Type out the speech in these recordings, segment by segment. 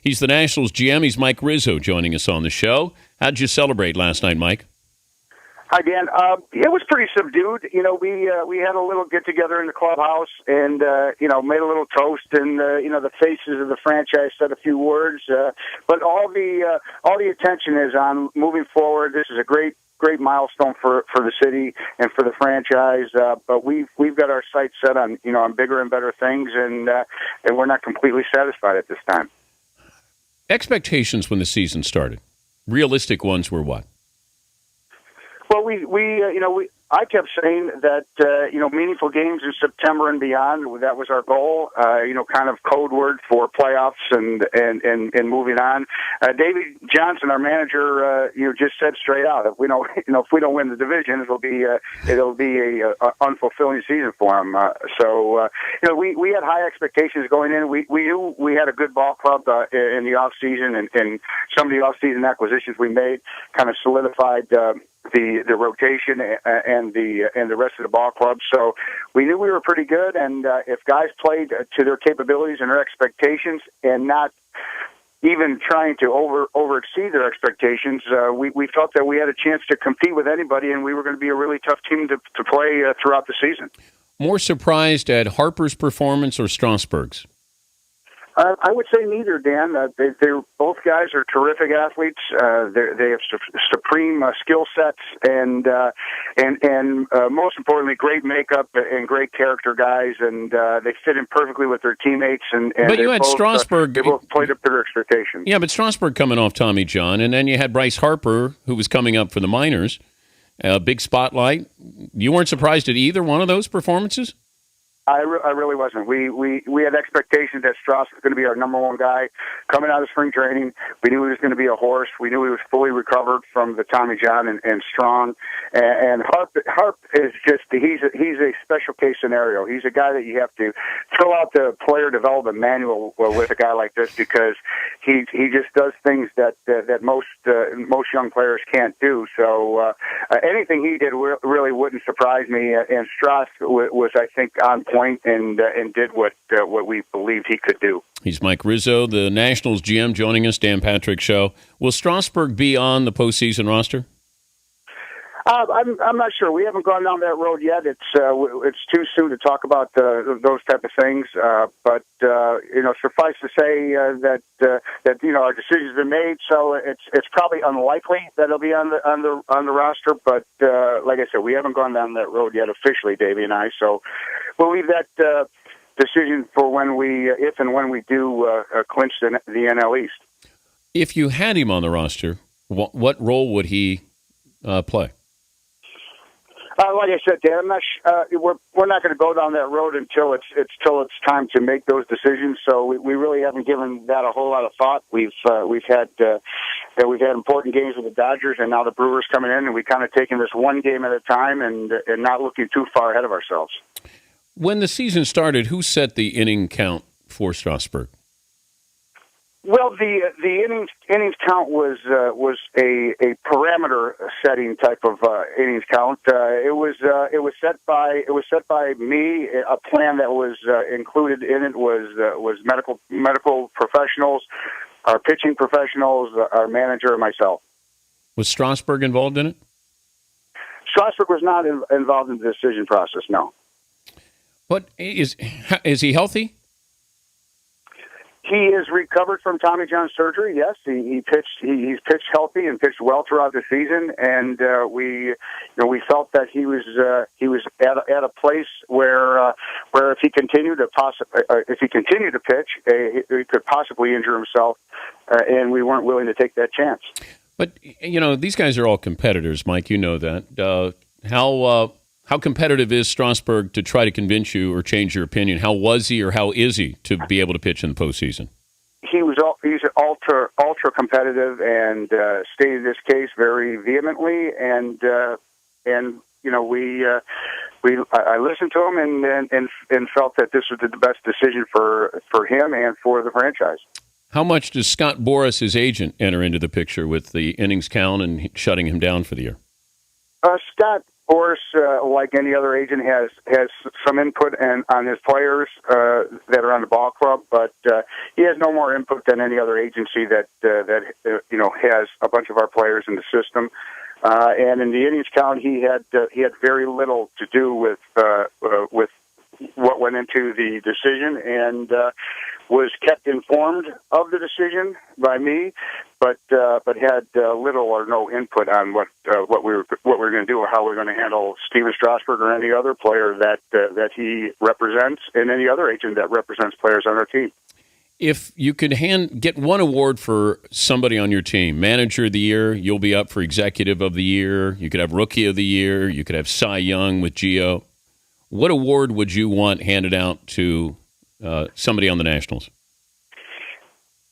He's the Nationals GM. He's Mike Rizzo joining us on the show. How'd you celebrate last night, Mike? Hi, Dan. It was pretty subdued. We had a little get together in the clubhouse, and made a little toast, and the faces of the franchise said a few words. But all the attention is on moving forward. This is a great milestone for the city and for the franchise. But we've got our sights set on bigger and better things, and we're not completely satisfied at this time. Expectations when the season started, realistic ones were what? Well, I kept saying that, meaningful games in September and beyond, that was our goal, kind of code word for playoffs and moving on. David Johnson, our manager, just said straight out, if we don't win the division, it'll be a unfulfilling season for him. We had high expectations going in. We knew we had a good ball club, in the off season, and some of the off season acquisitions we made kind of solidified, the rotation and the rest of the ball club. So we knew we were pretty good, and if guys played to their capabilities and their expectations and not even trying to overexceed their expectations, we felt that we had a chance to compete with anybody, and we were going to be a really tough team to play throughout the season. More surprised at Harper's performance or Strasburg's? I would say neither, Dan. They're both guys are terrific athletes. They have supreme skill sets, and most importantly, great makeup and great character guys. And they fit in perfectly with their teammates. But you had Strasburg. They both played up to their expectations. Yeah, but Strasburg coming off Tommy John, and then you had Bryce Harper, who was coming up for the minors. Big spotlight. You weren't surprised at either one of those performances? I really wasn't. We had expectations that Strauss was going to be our number one guy coming out of spring training. We knew he was going to be a horse. We knew he was fully recovered from the Tommy John and strong. And Harp is just he's a special case scenario. He's a guy that you have to fill out the player development manual with a guy like this, because he just does things that most young players can't do. So anything he did really wouldn't surprise me. And Strauss was I think on point and did what we believed he could do. He's Mike Rizzo, the Nationals GM, joining us. Dan Patrick Show. Will Strasburg be on the postseason roster? I'm not sure. We haven't gone down that road yet. It's too soon to talk about those type of things. But suffice to say that our decision's been made. So it's probably unlikely that he'll be on the roster. But like I said, we haven't gone down that road yet officially, Davey and I. So we'll leave that decision for if and when we do clinch the NL East. If you had him on the roster, what role would he play? Like I said, Dan, I'm not. We're not going to go down that road until it's time to make those decisions. So we really haven't given that a whole lot of thought. We've had important games with the Dodgers, and now the Brewers coming in, and we kind of taking this one game at a time and not looking too far ahead of ourselves. When the season started, who set the inning count for Strasburg? Well, the innings count was a parameter setting type of innings count. It was set by me. A plan that was included in it was medical professionals, our pitching professionals, our manager, and myself. Was Strasburg involved in it? Strasburg was not involved in the decision process. No. What is he healthy? He is recovered from Tommy John surgery. Yes, he pitched. He's pitched healthy and pitched well throughout the season. And we felt that he was at a place where if he continued to pitch, he could possibly injure himself, and we weren't willing to take that chance. But these guys are all competitors, Mike. You know that. How competitive is Strasburg to try to convince you or change your opinion? How was he or how is he to be able to pitch in the postseason? He's ultra competitive and stated his case very vehemently, and I listened to him and felt that this was the best decision for him and for the franchise. How much does Scott Boras, his agent, enter into the picture with the innings count and shutting him down for the year? Scott course, like any other agent, has some input on his players that are on the ball club, but he has no more input than any other agency that has a bunch of our players in the system. And in the Indians count, he had very little to do with what went into the decision, and was kept informed of the decision by me, but had little or no input on what we were going to do or how we are going to handle Steven Strasburg or any other player that he represents, and any other agent that represents players on our team. If you could get one award for somebody on your team, Manager of the Year, you'll be up for Executive of the Year. You could have Rookie of the Year. You could have Cy Young with Gio. What award would you want handed out to somebody on the Nationals?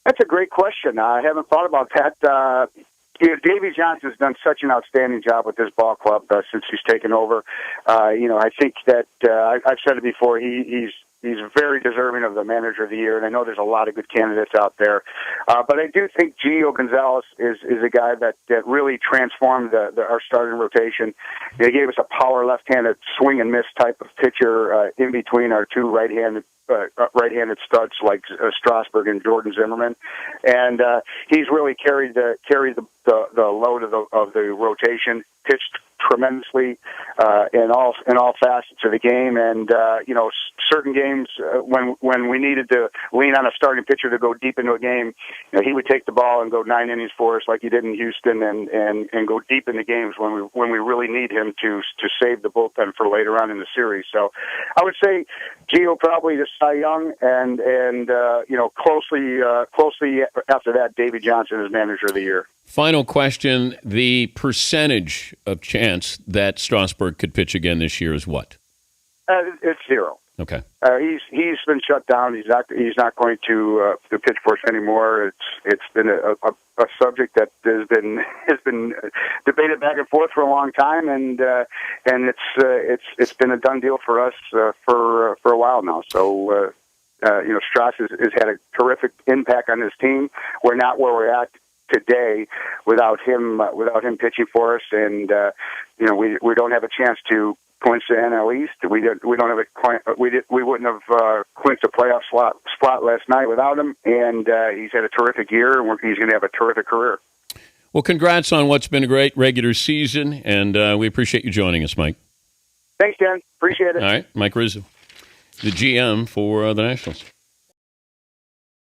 That's a great question. I haven't thought about that. Davey Johnson's done such an outstanding job with this ball club since he's taken over. I think that I've said it before. He's very deserving of the Manager of the Year, and I know there's a lot of good candidates out there. But I do think Gio Gonzalez is a guy that really transformed our starting rotation. He gave us a power left-handed swing and miss type of pitcher in between our two right-handed studs like Strasburg and Jordan Zimmerman, and he's really carried the load of the rotation. Pitched tremendously in all facets of the game, and certain games when we needed to lean on a starting pitcher to go deep into a game, he would take the ball and go 9 innings for us like he did in Houston, and go deep in the games when we really need him to save the bullpen for later on in the series. So I would say Gio probably to Cy Young, and closely after that, Davey Johnson is Manager of the Year. Final question: the percentage of chance that Strasburg could pitch again this year is what? It's 0. Okay. He's been shut down. He's not going to pitch for us anymore. It's been a subject that has been debated back and forth for a long time, and it's been a done deal for us for a while now. So Strauss has had a terrific impact on his team. We're not where we're at today without him pitching for us, and we don't have a chance to clinch the NL East. We don't have we wouldn't have clinched a playoff spot last night without him, and he's had a terrific year, and he's going to have a terrific career. Well, congrats on what's been a great regular season, and we appreciate you joining us, Mike. Thanks, Dan. Appreciate it. All right, Mike Rizzo, the GM for the Nationals.